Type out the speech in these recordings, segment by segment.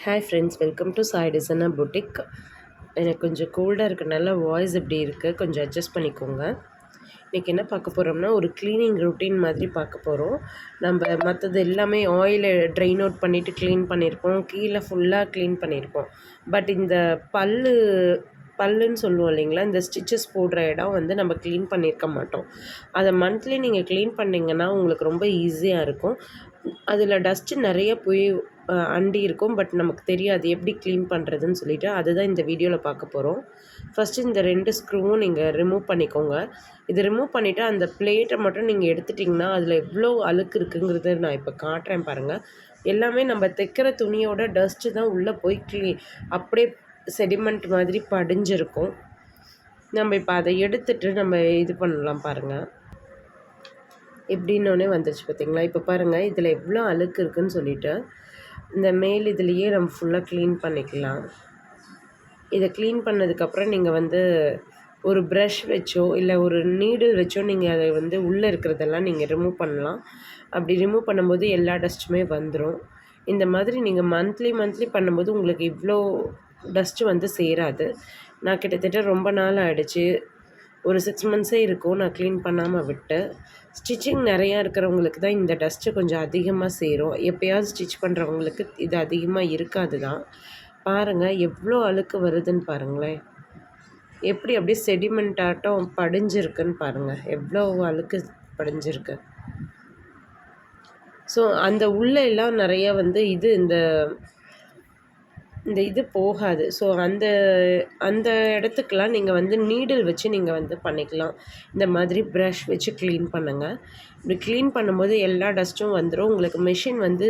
Hi friends, welcome to Sai designer boutique. எனக்கு கொஞ்சம் கோல்டாக இருக்கனால வாய்ஸ் இப்படி இருக்குது, கொஞ்சம் அட்ஜஸ்ட் பண்ணிக்கோங்க. இன்றைக்கி என்ன பார்க்க போகிறோம்னா, ஒரு க்ளீனிங் ரொட்டீன் மாதிரி பார்க்க போகிறோம். நம்ம மற்றது எல்லாமே ஆயிலை ட்ரைன் அவுட் பண்ணிவிட்டு க்ளீன் பண்ணியிருப்போம், கீழே ஃபுல்லாக க்ளீன் பண்ணியிருப்போம். பட் இந்த பல்லுன்னு சொல்லுவோம் இல்லைங்களா, இந்த ஸ்டிச்சஸ் போடுற இடம் வந்து நம்ம க்ளீன் பண்ணியிருக்க மாட்டோம். அதை மந்த்லி நீங்கள் க்ளீன் பண்ணிங்கன்னா உங்களுக்கு ரொம்ப ஈஸியாக இருக்கும். அதில் டஸ்ட்டு நிறைய போய் அண்டி இருக்கும், பட் நமக்கு தெரியாது எப்படி க்ளீன் பண்ணுறதுன்னு சொல்லிவிட்டு அதுதான் இந்த வீடியோவில் பார்க்க போகிறோம். ஃபஸ்ட்டு இந்த 2 ஸ்க்ரூவும் நீங்கள் ரிமூவ் பண்ணிக்கோங்க. இது ரிமூவ் பண்ணிவிட்டு அந்த பிளேட்டை மட்டும் நீங்கள் எடுத்துட்டிங்கன்னா அதில் எவ்வளோ அழுக்கு இருக்குங்கிறத நான் இப்போ காட்டுறேன் பாருங்கள். எல்லாமே நம்ம தைக்கிற துணியோட டஸ்ட்டு தான் உள்ளே போய் அப்படியே செடிமெண்ட் மாதிரி படிஞ்சிருக்கும். நம்ம இப்போ அதை எடுத்துகிட்டு நம்ம இது பண்ணலாம் பாருங்கள். எப்படின்னோடனே வந்துருச்சு பார்த்தீங்களா? இப்போ பாருங்கள், இதில் எவ்வளோ அழுக்கு இருக்குதுன்னு சொல்லிவிட்டு இந்த மேல் இதுலேயே நம்ம ஃபுல்லாக க்ளீன் பண்ணிக்கலாம். இதை க்ளீன் பண்ணதுக்கப்புறம் நீங்கள் வந்து ஒரு ப்ரஷ் வச்சோ இல்லை ஒரு நீடில் வச்சோ நீங்கள் அதை வந்து உள்ளே இருக்கிறதெல்லாம் நீங்கள் ரிமூவ் பண்ணலாம். அப்படி ரிமூவ் பண்ணும்போது எல்லா டஸ்ட்டுமே வந்துடும். இந்த மாதிரி நீங்கள் மந்த்லி பண்ணும்போது உங்களுக்கு இவ்வளோ டஸ்ட்டு வந்து சேராது. நான் கிட்டத்தட்ட ரொம்ப நாள் ஆகிடுச்சு, ஒரு 6 மந்த்ஸே இருக்கும் நான் க்ளீன் பண்ணாமல் விட்டு. ஸ்டிச்சிங் நிறையா இருக்கிறவங்களுக்கு தான் இந்த டஸ்ட்டு கொஞ்சம் அதிகமாக சேரும். எப்போயாவது ஸ்டிச் பண்ணுறவங்களுக்கு இது அதிகமாக இருக்காது தான். பாருங்கள் எவ்வளோ அழுக்கு வருதுன்னு பாருங்களேன். எப்படி அப்படியே செடிமெண்ட் ஆட்டம் படிஞ்சிருக்குன்னு பாருங்கள், எவ்வளோ அழுக்கு படிஞ்சிருக்கு. ஸோ அந்த உள்ளே எல்லாம் நிறையா வந்து இந்த இது போகாது. ஸோ அந்த இடத்துக்கெலாம் நீங்கள் வந்து நீடில் வச்சு நீங்கள் வந்து பண்ணிக்கலாம். இந்த மாதிரி ப்ரஷ் வச்சு க்ளீன் பண்ணுங்கள். இப்படி க்ளீன் பண்ணும்போது எல்லா டஸ்ட்டும் வந்துடும். உங்களுக்கு மிஷின் வந்து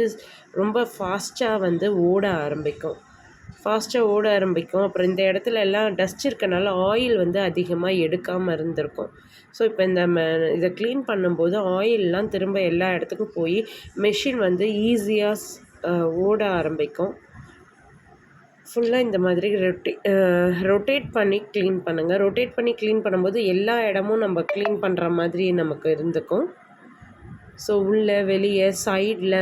ரொம்ப ஃபாஸ்ட்டாக வந்து ஓட ஆரம்பிக்கும். அப்புறம் இந்த இடத்துல எல்லாம் டஸ்ட் இருக்கனால ஆயில் வந்து அதிகமாக எடுக்காமல் இருந்திருக்கும். ஸோ இப்போ இதை க்ளீன் பண்ணும்போது ஆயிலெலாம் திரும்ப எல்லா இடத்துக்கும் போய் மிஷின் வந்து ஈஸியாக ஓட ஆரம்பிக்கும். ஃபுல்லாக இந்த மாதிரி ரொட்டேட் பண்ணி க்ளீன் பண்ணுங்கள். ரொட்டேட் பண்ணி க்ளீன் பண்ணும்போது எல்லா இடமும் நம்ம க்ளீன் பண்ணுற மாதிரி நமக்கு இருந்துக்கும். ஸோ உள்ளே வெளியே சைடில்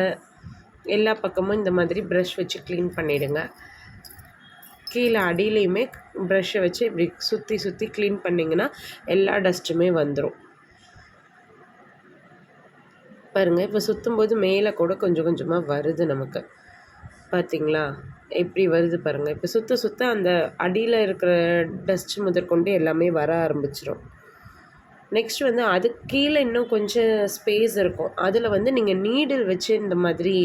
எல்லா பக்கமும் இந்த மாதிரி ப்ரஷ் வச்சு க்ளீன் பண்ணிவிடுங்க. கீழே அடியிலையுமே ப்ரஷ்ஷை வச்சு இப்படி சுற்றி க்ளீன் பண்ணிங்கன்னா எல்லா டஸ்ட்டுமே வந்துடும். பாருங்கள், இப்போ சுற்றும்போது மேலே கூட கொஞ்சம் கொஞ்சமாக வருது நமக்கு. பார்த்திங்களா எப்படி வருது பாருங்கள். இப்போ சுற்ற அந்த அடியில் இருக்கிற டஸ்ட்டு முதற்கொண்டு எல்லாமே வர ஆரம்பிச்சிடும். நெக்ஸ்ட் வந்து அதுக்கு கீழே இன்னும் கொஞ்சம் ஸ்பேஸ் இருக்கும். அதில் வந்து நீங்கள் நீடில் வச்சு இந்த மாதிரி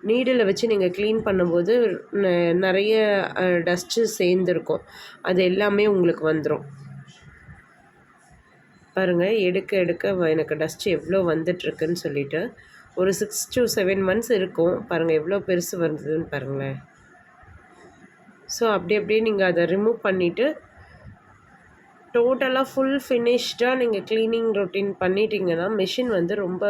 நீடில் வச்சு நீங்கள் க்ளீன் பண்ணும்போது நிறைய டஸ்ட்டு சேர்ந்துருக்கும். அது எல்லாமே உங்களுக்கு வந்துடும். பாருங்கள், எடுக்க எனக்கு டஸ்ட்டு எவ்வளோ வந்துட்டுருக்குன்னு சொல்லிவிட்டு ஒரு 6 to 7 months இருக்கும். பாருங்கள் எவ்வளோ பெருசு வந்ததுன்னு பாருங்களேன். ஸோ அப்படியே நீங்கள் அதை ரிமூவ் பண்ணிவிட்டு டோட்டலாக ஃபுல் ஃபினிஷ்டாக நீங்கள் க்ளீனிங் ரொட்டீன் பண்ணிட்டீங்கன்னா மிஷின் வந்து ரொம்ப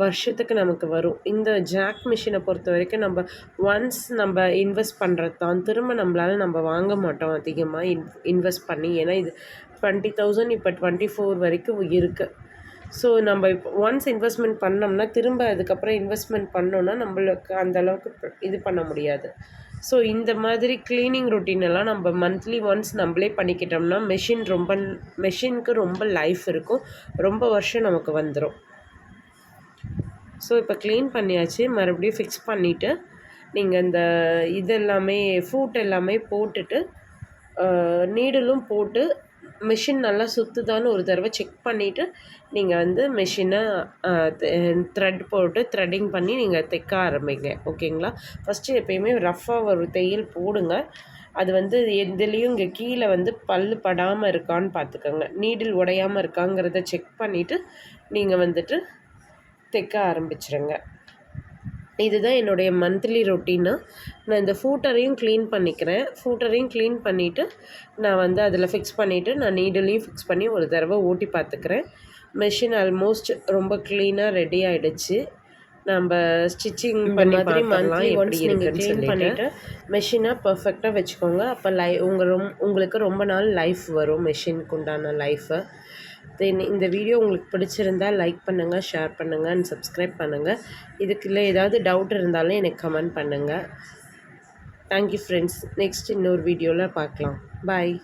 வருஷத்துக்கு நமக்கு வரும். இந்த ஜாக் மிஷினை பொறுத்த வரைக்கும் நம்ம ஒன்ஸ் நம்ம இன்வெஸ்ட் பண்ணுறது தான், திரும்ப நம்ம வாங்க மாட்டோம் அதிகமாக இன்வெஸ்ட் பண்ணி. ஏன்னா இது 20,000 இப்போ 24 வரைக்கும் இருக்குது. ஸோ நம்ம இப்போ ஒன்ஸ் இன்வெஸ்ட்மெண்ட் பண்ணோம்னா திரும்ப அதுக்கப்புறம் இன்வெஸ்ட்மெண்ட் பண்ணோன்னா நம்மளுக்கு அந்தளவுக்கு இது பண்ண முடியாது. ஸோ இந்த மாதிரி க்ளீனிங் ரொட்டீனெல்லாம் நம்ம மந்த்லி ஒன்ஸ் நம்மளே பண்ணிக்கிட்டோம்னா மெஷினுக்கு ரொம்ப லைஃப் இருக்கும், ரொம்ப வருஷம் நமக்கு வந்துடும். ஸோ இப்போ க்ளீன் பண்ணியாச்சு. மறுபடியும் ஃபிக்ஸ் பண்ணிவிட்டு நீங்கள் இந்த இதெல்லாமே ஃபூட் எல்லாமே போட்டுட்டு நீடலும் போட்டு மிஷின் நல்லா சுற்றுதான்னு ஒரு தடவை செக் பண்ணிவிட்டு நீங்கள் வந்து மிஷினை த்ரெட் போட்டு த்ரெட்டிங் பண்ணி நீங்கள் தைக்க ஆரம்பிங்க. ஓகேங்களா? ஃபஸ்ட்டு எப்பயுமே ரஃப்பாக ஒரு தையல் போடுங்க. அது வந்து எதுலேயும் இங்கே கீழே வந்து பல்லு படாமல் இருக்கான்னு பார்த்துக்கோங்க. நீடில் உடையாமல் இருக்காங்கிறத செக் பண்ணிவிட்டு நீங்கள் வந்துட்டு தைக்க ஆரம்பிச்சிருங்க. இதுதான் என்னுடைய மந்த்லி ரொட்டீனு. நான் இந்த ஃபூட்டரையும் க்ளீன் பண்ணிக்கிறேன். ஃபூட்டரையும் க்ளீன் பண்ணிவிட்டு நான் வந்து அதில் ஃபிக்ஸ் பண்ணிவிட்டு நான் நீடலையும் ஃபிக்ஸ் பண்ணி ஒரு தடவை ஓட்டி பார்த்துக்கிறேன். மெஷின் ஆல்மோஸ்ட் ரொம்ப க்ளீனாக ரெடி ஆகிடுச்சு. நம்ம ஸ்டிச்சிங் பண்ணி மந்த்லி ஒன்ஸ் நீங்கள் க்ளீன் பண்ணிவிட்டு மெஷினை பர்ஃபெக்டாக வச்சுக்கோங்க. அப்போ உங்களுக்கு ரொம்ப நாள் லைஃப் வரும், மெஷினுக்கு உண்டான லைஃபை. தென் இந்த வீடியோ உங்களுக்கு பிடிச்சிருந்தால் லைக் பண்ணுங்கள், ஷேர் பண்ணுங்கள் அண்ட் சப்ஸ்கிரைப் பண்ணுங்கள். இதுக்குள்ளே ஏதாவது டவுட் இருந்தாலும் எனக்கு கமெண்ட் பண்ணுங்கள். Thank you friends. நெக்ஸ்ட் இன்னொரு வீடியோவில் பார்க்கலாம். பாய்.